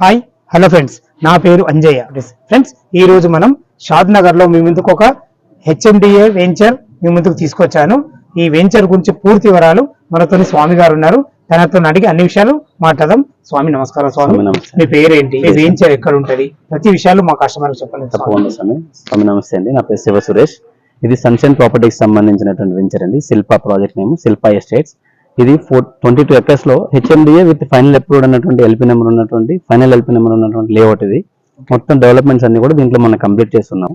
Hi hello friends, నా పేరు Anjaiah. Friends, ఈ రోజు మనం షాద్ నగర్ లో మీ ముందుకు ఒక హెచ్ఎండిఏ వెంచర్ మీ ముందుకు తీసుకొచ్చాను. ఈ వెంచర్ గురించి పూర్తి వివరాలు మనతో స్వామి గారు ఉన్నారు, తనతో అడిగి అన్ని విషయాలు మాట్లాడదాం. స్వామి నమస్కారం. స్వామి, మీ పేరేంటి, ఈ వెంచర్ ఎక్కడ ఉంటది, ప్రతి విషయాలు మా కస్టమర్ చెప్పండి. తప్పకుండా స్వామి నమస్తే అండి. నా పేరు శివ సురేష్. ఇది సన్షైన్ ప్రాపర్టీకి సంబంధించినటువంటి వెంచర్ అండి. Shilpa project name Shilpa estates. ఇది 22 acres లో హెచ్ఎండిఏ విత్ ఫైనల్ అప్రూవ్డ్ అన్నటువంటి ఎల్పీ నెంబర్ ఉన్నటువంటి లేఅవుట్. ఇది మొత్తం డెవలప్మెంట్స్ అన్ని కూడా దీంట్లో మనం కంప్లీట్ చేస్తున్నాం.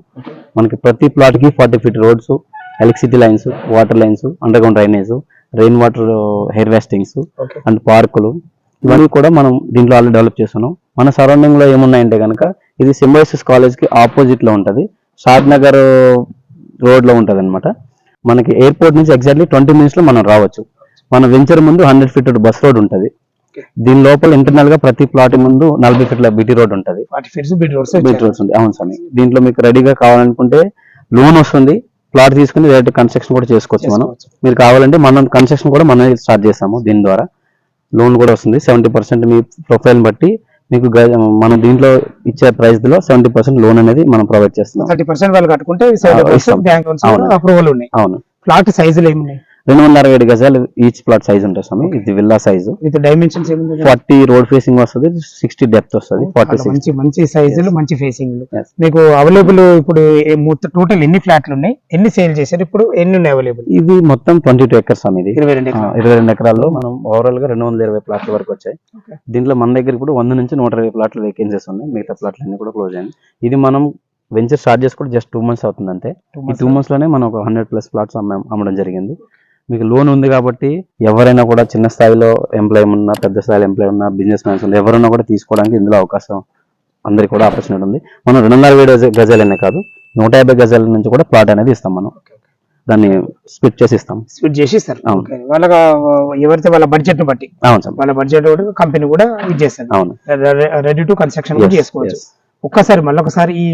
మనకి ప్రతి ప్లాట్ కి 40 feet roads, electricity lines, water lines, underground drainage, rain water harvesting and పార్కులు ఇవన్నీ కూడా మనం దీంట్లో ఆల్రెడీ డెవలప్ చేస్తున్నాం. మన సరౌండింగ్ లో ఏమున్నాయంటే కనుక ఇది సింబోసిస్ కాలేజ్ కి ఆపోజిట్ లో ఉంటది, షాద్ నగర్ రోడ్ లో ఉంటది అనమాట. మనకి ఎయిర్పోర్ట్ నుంచి ఎగ్జాక్ట్లీ 20 minutes లో మనం రావచ్చు. మన వెంచర్ ముందు 100 feet బస్ రోడ్ ఉంటది. దీని లోపల ఇంటర్నల్ గా ప్రతి ప్లాట్ ముందు 40 feet బీటీ రోడ్ ఉంటది. బీటీ రోడ్స్ ఉంది. అవును స్వామి. దీంట్లో మీకు రెడీగా కావాలనుకుంటే లోన్ వస్తుంది, ప్లాట్ తీసుకుని డైరెక్ట్ కన్స్ట్రక్షన్ కూడా చేసుకోవచ్చు. మనం మీరు కావాలంటే మనం కన్స్ట్రక్షన్ కూడా మనం స్టార్ట్ చేస్తాము. దీని ద్వారా లోన్ కూడా వస్తుంది. 70% మీ ప్రొఫైల్ బట్టి మీకు మనం దీంట్లో ఇచ్చే ప్రైస్ లో 70% లోన్ అనేది మనం ప్రొవైడ్ చేస్తున్నాం. 30% వాళ్ళు కట్టుకుంటే అప్రూవల్ ఉన్నాయి. అవును. ప్లాట్ సైజులు ఏమున్నాయి? 267 గజాలు ఈచ్ ప్లాట్ సైజ్ ఉంటుంది స్వామి. ఇది villa size. With dimensions 40 road facing వస్తుంది, 60 డెప్త్ వస్తుంది. మంచి సైజులు, మంచి ఫేసింగ్. మీకు అవైలబుల్ ఇప్పుడు టోటల్ ఎన్ని ఫ్లాట్లు ఉన్నాయి, ఎన్ని సేల్ చేశారు, ఇప్పుడు ఎన్ని ఉన్నాయి అవైలబుల్? ఇది మొత్తం 22 acres స్వామి. ఇది 22 ఎకరాల్లో మనం ఓవరాల్ గా 220 ప్లాట్ల వరకు వచ్చాయి. దీంట్లో మన దగ్గర ఇప్పుడు 100 నుంచి 120 ప్లాట్లు వేకెన్సీస్ ఉన్నాయి. మిగతా ప్లాట్లు అన్ని కూడా క్లోజ్ అయ్యాయి. ఇది మనం వెంచర్ స్టార్ట్ చేసి కూడా జస్ట్ 2 months అవుతుంది అంతే. ఈ 2 months లోనే మనం ఒక 100+ ప్లాట్స్ అమ్మడం జరిగింది. మీకు లోన్ ఉంది కాబట్టి ఎవరైనా కూడా చిన్న స్థాయిలో ఎంప్లాయ్ ఉన్నా, పెద్ద స్థాయిలో ఎంప్లాయ్ ఉన్నా, బిజినెస్ మ్యాన్స్ ఉన్నా, ఎవరైనా కూడా తీసుకోవడానికి ఇందులో అవకాశం, అందరికి కూడా ఆపర్చునిటీ ఉంది. మనం 207 గజాలనే కాదు, 150 గజాల నుంచి కూడా ప్లాట్ అనేది ఇస్తాం. మనం దాన్ని స్ప్లిట్ చేసి ఇస్తాం. వాళ్ళకి ఎవరైతే వాళ్ళ బడ్జెట్ బట్టి, అవును సార్, వాళ్ళ బడ్జెట్ కంపెనీ కూడా ఇది చేస్తుంది. అవును, రెడీ టు కన్స్ట్రక్షన్ కూడా చేసుకోవచ్చు. ఒక్కసారి మళ్ళొకసారి ఈ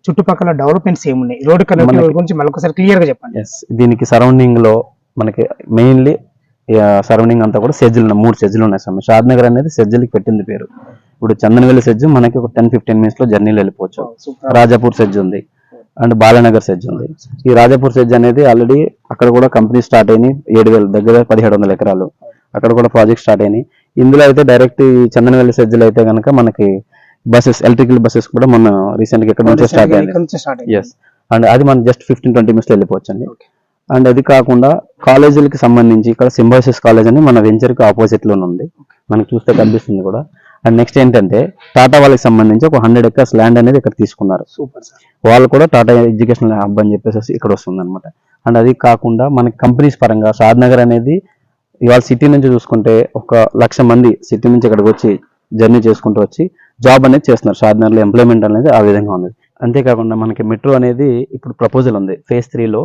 చుట్టుపక్కల డెవలప్మెంట్స్ ఏమున్నాయి, రోడ్ కనెక్టివిటీ గురించి మళ్ళొకసారి క్లియర్ గా చెప్పండి. దీనికి సరౌండింగ్ లో మనకి మెయిన్లీ సరౌండింగ్ అంతా కూడా సెజ్జులు, 3 సెజ్జులు ఉన్నాయి స్వామి. షాద్ నగర్ అనేది సెజ్జులకి పెట్టింది పేరు. ఇప్పుడు చందనవెల్లి సెజ్జు మనకి ఒక 10-15 minutes లో జర్నీలో వెళ్ళిపోవచ్చు. రాజాపూర్ సెజ్జు ఉంది అండ్ బాలానగర్ సెజ్ ఉంది. ఈ రాజాపూర్ సెజ్ అనేది ఆల్రెడీ అక్కడ కూడా కంపెనీ స్టార్ట్ అయినాయి. 7,000 దగ్గర 1,700 ఎకరాలు అక్కడ కూడా ప్రాజెక్ట్ స్టార్ట్ అయినాయి. ఇందులో అయితే డైరెక్ట్ ఈ చందనవెల్లి సెజ్జులు అయితే కనుక మనకి బస్సెస్, ఎలక్ట్రికల్ బస్సెస్ కూడా మన రీసెంట్ గా ఇక్కడ నుంచి స్టార్ట్ అయ్యింది. ఎస్, అండ్ అది మనం జస్ట్ 15-20 minutes లో వెళ్ళిపోవచ్చు అండి. అండ్ అది కాకుండా కాలేజీలకు సంబంధించి ఇక్కడ సింబోసిస్ కాలేజ్ అని మన వెంచర్ కి ఆపోజిట్ లోనే ఉంది, మనకి చూస్తే కనిపిస్తుంది కూడా. అండ్ నెక్స్ట్ ఏంటంటే టాటా వాళ్ళకి సంబంధించి ఒక 100 acres ల్యాండ్ అనేది ఇక్కడ తీసుకున్నారు. వాళ్ళు కూడా టాటా ఎడ్యుకేషనల్ హబ్ అని చెప్పేసి ఇక్కడ వస్తుంది అనమాట. అండ్ అది కాకుండా మనకి కంపెనీస్ పరంగా షాద్ నగర్ అనేది ఇవాళ సిటీ నుంచి చూసుకుంటే 1,00,000 మంది సిటీ నుంచి ఇక్కడికి వచ్చి జర్నీ చేసుకుంటూ వచ్చి జాబ్ అనేది చేస్తున్నారు. షాద్ నగర్ లో ఎంప్లాయ్మెంట్ అనేది ఆ విధంగా ఉంది. అంతేకాకుండా మనకి మెట్రో అనేది ఇప్పుడు ప్రపోజల్ ఉంది. phase 3లో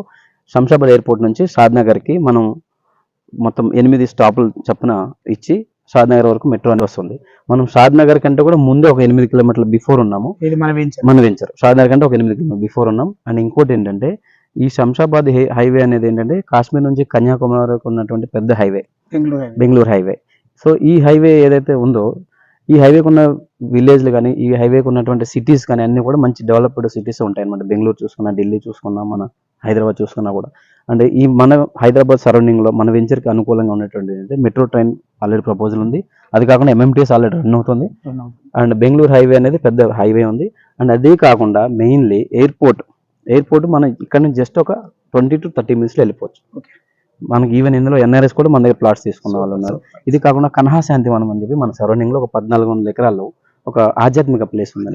శంషాబాద్ ఎయిర్పోర్ట్ నుంచి షాద్ నగర్ కి మనం మొత్తం 8 స్టాపులు చొప్పున ఇచ్చి షాద్ నగర్ వరకు మెట్రో అనేది వస్తుంది. మనం షాద్ నగర్ కంటే కూడా ముందే ఒక 8 kilometers బిఫోర్ ఉన్నాము. మన వెంచర్ షాద్ నగర్ కంటే ఒక 8 kilometers బిఫోర్ ఉన్నాం. అండ్ ఇంకోటి ఏంటంటే ఈ శంషాబాద్ హైవే అనేది ఏంటంటే కాశ్మీర్ నుంచి కన్యాకుమారి వరకు ఉన్నటువంటి పెద్ద హైవే, బెంగళూరు హైవే. సో ఈ హైవే ఏదైతే ఉందో, ఈ హైవేకి ఉన్న విలేజ్లు కానీ, ఈ హైవేకి ఉన్నటువంటి సిటీస్ కానీ అన్ని కూడా మంచి డెవలప్డ్ సిటీస్ ఉంటాయి అనమాట. బెంగళూరు చూసుకున్నా, ఢిల్లీ చూసుకున్నా, మన హైదరాబాద్ చూసుకున్నా కూడా. అంటే ఈ మన హైదరాబాద్ సరౌండింగ్ లో మన వెంచర్ కి అనుకూలంగా ఉన్నటువంటి మెట్రో ట్రైన్ ఆల్రెడీ ప్రపోజల్ ఉంది. అది కాకుండా MMTS ఆల్రెడీ రన్ అవుతుంది. అండ్ బెంగళూరు హైవే అనేది పెద్ద హైవే ఉంది. అండ్ అదే కాకుండా మెయిన్లీ ఎయిర్పోర్ట్ మనం ఇక్కడ నుంచి జస్ట్ ఒక 20-30 minutes లో వెళ్ళిపోవచ్చు. మనకి ఈవెన్ ఇందులో NRS కూడా మన దగ్గర ప్లాట్స్ తీసుకున్న వాళ్ళు ఉన్నారు. ఇది కాకుండా కన్హా శాంతివనం అని చెప్పి మన సరౌండింగ్ లో ఒక 1,400 ఎకరాల్లో ఒక ఆధ్యాత్మిక ప్లేస్ ఉంది,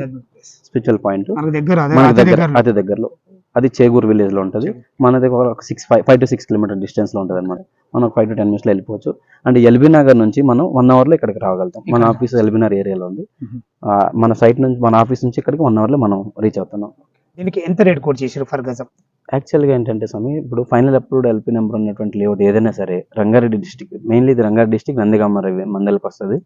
స్పిరిచువల్ పాయింట్. మన దగ్గర అతి దగ్గరలో అది చేగూరు విలేజ్ లో ఉంటుంది. మన దగ్గర ఒక 5 to 6 kilometers డిస్టెన్స్ లో ఉంటుంది అనమాట. మనం 5 to 10 minutes లో వెళ్ళిపోవచ్చు. అండ్ ఎల్బీ నగర్ నుంచి మనం 1 hour లో ఇక్కడికి రాగలుగుతాం. మన ఆఫీస్ ఎల్బీ నగర్ ఏరియాలో ఉంది. మన సైట్ నుంచి, మన ఆఫీస్ నుంచి ఇక్కడికి 1 hour లో మనం రీచ్ అవుతున్నాం. దీనికి ఎంత రేట్ కోట్ చేశారు ఫర్ గజం? యాక్చువల్గా ఏంటంటే స్వామి, ఇప్పుడు ఫైనల్ అప్రూవ్డ్ ఎల్పీ నెంబర్ ఉన్నటువంటి లేఅవుట్ ఏదైనా సరే రంగారెడ్డి డిస్టిక్, మెయిన్లీ ఇది రంగారెడ్డి డిస్టిక్ నందిగామ మండలికి వస్తుంది.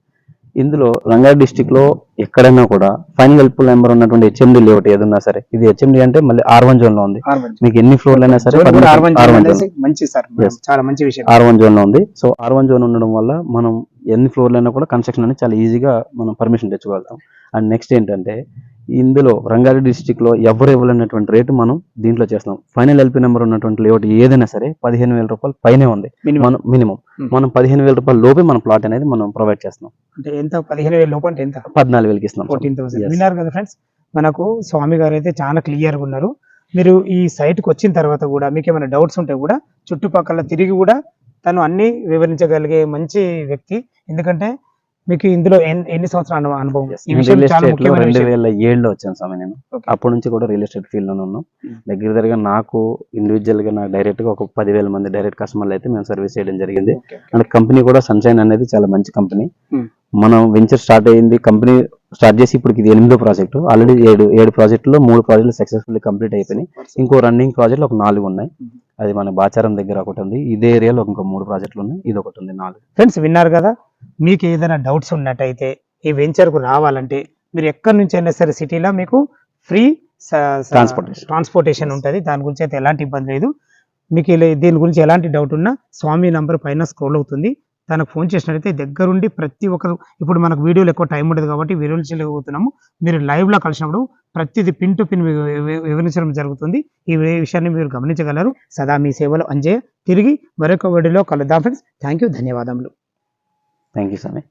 ఇందులో రంగారెడ్డి డిస్టిక్ లో ఎక్కడైనా కూడా ఫైనల్ ఎల్పీ నెంబర్ ఉన్నటువంటి హెచ్ఎండి లేఅవుట్ ఏదన్నా సరే, ఇది హెచ్ఎండి అంటే మళ్ళీ R1 జోన్ లో ఉంది. మీకు ఎన్ని ఫ్లోర్లు అయినా సరే R1 జోన్ లో ఉంది. సో R1 జోన్ ఉండడం వల్ల మనం ఎన్ని ఫ్లోర్లు అయినా కూడా కన్స్ట్రక్షన్ అనేది చాలా ఈజీగా మనం పర్మిషన్ తెచ్చుకోగలుగుతాం. అండ్ నెక్స్ట్ ఏంటంటే ఇందులో రంగారెడ్డి డిస్టిక్ లో ఎవరు ఇవ్వలేనటువంటి రేటు మనం దీంట్లో చేస్తాం. ఫైనల్ ఎల్పీ నెంబర్ ఉన్నటువంటి లేఅవుట్ ఏదైనా సరే 15,000 రూపాయలు పైనే ఉంది మనం మినిమం. మనం 15,000 రూపాయల లోపే మన ప్లాట్ అనేది మనం ప్రొవైడ్ చేస్తాం. అంటే ఎంత 15,000 లోపు అంటే ఎంత? 14,000కి ఇస్తున్నాం. 14,000 విన్నారు కదా ఫ్రెండ్స్. మనకు స్వామి గారు అయితే చాలా క్లియర్ గా ఉన్నారు. మీరు ఈ సైట్ కి వచ్చిన తర్వాత కూడా మీకు ఏమైనా డౌట్స్ ఉంటే కూడా చుట్టుపక్కల తిరిగి కూడా తను అన్ని వివరించగలిగే మంచి వ్యక్తి. ఎందుకంటే మీకు ఇందులో ఎన్ని సంవత్సరాల అనుభవం? ఈ విషయం చాలా ముఖ్యమైన విషయం. 2007లో వచ్చాను స్వామి నేను. అప్పటి నుంచి కూడా రియల్ ఎస్టేట్ ఫీల్డ్ లోనే ఉన్నాం. దగ్గర నాకు ఇండివిజువల్ గా నాకు డైరెక్ట్ గా ఒక 10,000 మంది డైరెక్ట్ కస్టమర్లు అయితే మేము సర్వీస్ చేయడం జరిగింది. అండ్ కంపెనీ కూడా సన్షైన్ అనేది చాలా మంచి కంపెనీ. మనం వెంచర్ స్టార్ట్ అయ్యింది, కంపెనీ స్టార్ట్ చేసి ఇప్పుడు ఇది 8వ ప్రాజెక్టు. ఆల్రెడీ 7 ప్రాజెక్టులో 3 ప్రాజెక్టులు సక్సెస్ఫుల్లీ కంప్లీట్ అయిపోయినాయి. ఇంకో రన్నింగ్ ప్రాజెక్టులు ఒక 4 ఉన్నాయి. అది మన బాచారం దగ్గర ఒకటి ఉంది. ఇదే ఏరియాలో ఇంకో 3 ప్రాజెక్టులు ఉన్నాయి. ఇది ఒకటి ఉంది, 4. ఫ్రెండ్స్ విన్నారు కదా. మీకు ఏదైనా డౌట్స్ ఉన్నట్టయితే ఈ వెంచర్ కు రావాలంటే మీరు ఎక్కడి నుంచి అయినా సరే సిటీలో మీకు ఫ్రీ ట్రాన్స్పోర్టేషన్ ఉంటుంది. దాని గురించి అయితే ఎలాంటి ఇబ్బంది లేదు. మీకు దీని గురించి ఎలాంటి డౌట్ ఉన్నా స్వామి నంబర్ పైన స్క్రోల్ అవుతుంది, తనకు ఫోన్ చేసినట్టయితే దగ్గరుండి ప్రతి ఒక్కరు, ఇప్పుడు మనకు వీడియోలు ఎక్కువ టైం ఉండదు కాబట్టి వీడియోలు చేయలేకపోతున్నాము, మీరు లైవ్ లో కలిసినప్పుడు ప్రతిదీ పిన్ టు పిన్ వివరించడం జరుగుతుంది. ఈ విషయాన్ని మీరు గమనించగలరు. సదా మీ సేవలో అంజయ్య. తిరిగి మరొక వీడియోలో కలుద్దాం ఫ్రెండ్స్. థ్యాంక్ యూ, ధన్యవాదములు. Thank you sir.